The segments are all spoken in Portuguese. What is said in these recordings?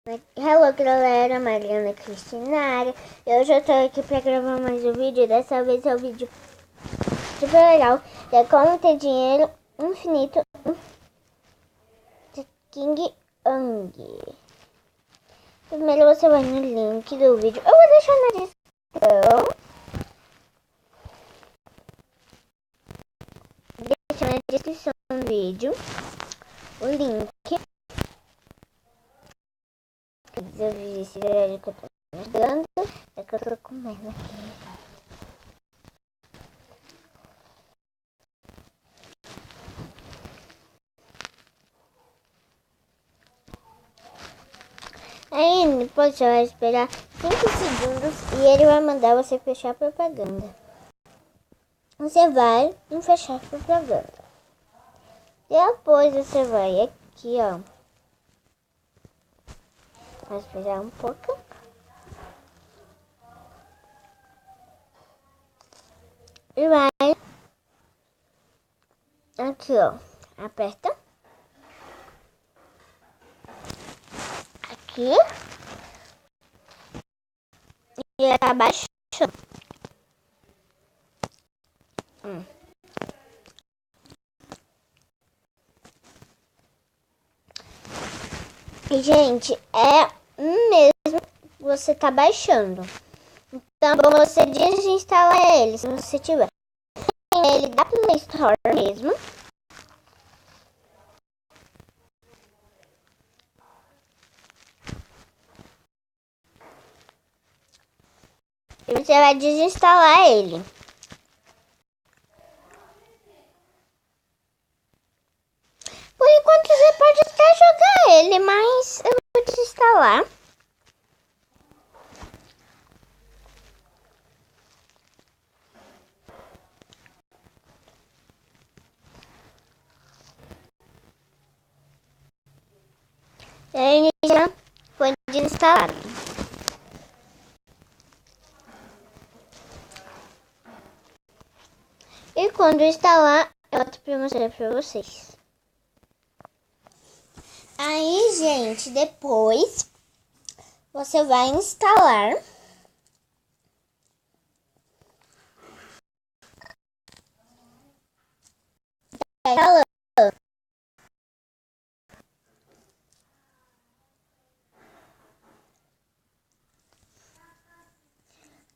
Hello galera, Mariana Cristinari. Eu já tô aqui pra gravar mais um vídeo. Dessa vez é um vídeo super legal. É como ter dinheiro infinito de King Ang. Primeiro você vai no link do vídeo. Eu vou deixar na descrição. Deixar na descrição do vídeo o link. Eu vi esse vídeo que eu tô mostrando. É que eu tô comendo aqui. Aí depois você vai esperar 5 segundos e ele vai mandar você fechar a propaganda. Você vai em fechar a propaganda. Depois você vai aqui, ó. Vai esperar um pouco. E vai aqui, ó. Aperta. Aqui. E tá baixando. E, gente, é mesmo que você tá baixando. Então, você desinstala ele, se você tiver. Ele da Play Store mesmo. E você vai desinstalar ele. Por enquanto você pode até jogar ele, mas eu vou desinstalar. Ele já foi desinstalado. E quando instalar, eu volto pra mostrar pra vocês. Aí, gente, depois você vai instalar.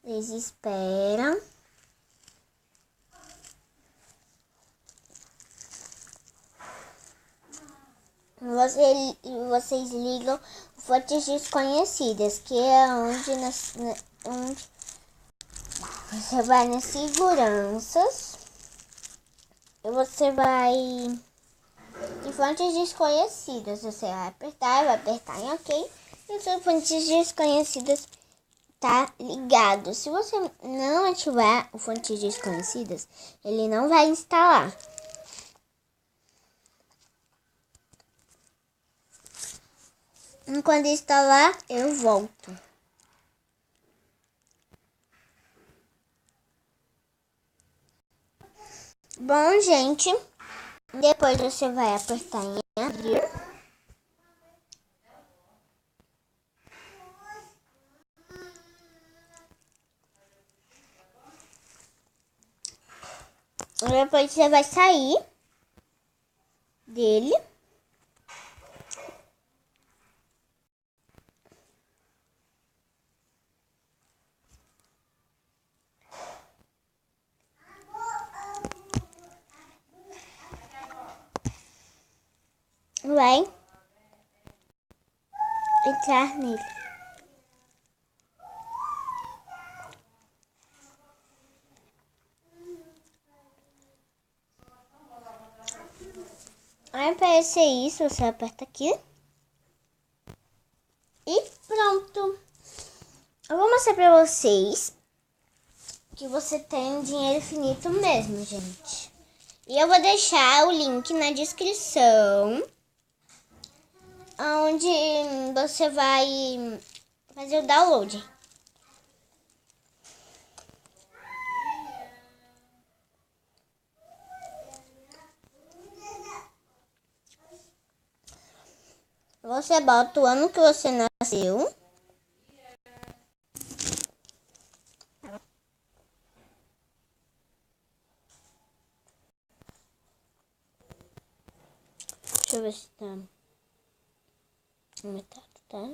Eles esperam. Vocês ligam fontes desconhecidas, que é onde você vai nas seguranças e você vai em fontes desconhecidas. Você vai apertar em OK e suas fontes desconhecidas tá ligado. Se você não ativar o fontes desconhecidas, ele não vai instalar. Quando instalar, eu volto. Bom, gente, depois você vai apertar em abrir. Depois você vai sair dele. Vai entrar nele. Vai aparecer isso, você aperta aqui. E pronto. Eu vou mostrar pra vocês que você tem dinheiro infinito mesmo, gente. E eu vou deixar o link na descrição, onde você vai fazer o download. Você bota o ano que você nasceu. Deixa eu ver se tá metade, tá?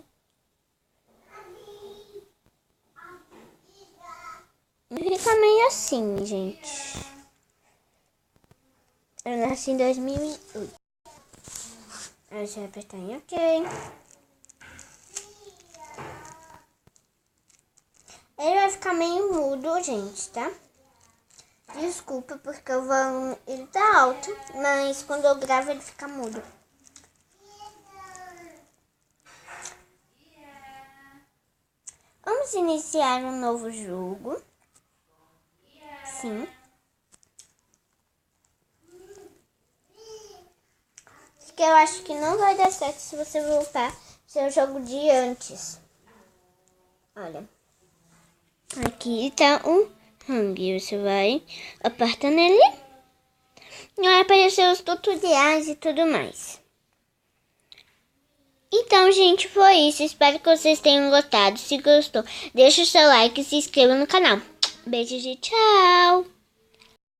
Fica meio assim, gente. Eu nasci em 2008. Aí você vai apertar em OK. Ele vai ficar meio mudo, gente, tá? Desculpa, porque o volume ele tá alto, mas quando eu gravo ele fica mudo. Vamos iniciar um novo jogo. Sim. Que eu acho que não vai dar certo se você voltar seu jogo de antes. Olha. Aqui tá um hang. Você vai apertar nele. E vai aparecer os tutoriais e tudo mais. Então, gente, foi isso. Espero que vocês tenham gostado. Se gostou, deixa o seu like e se inscreva no canal. Beijos e tchau!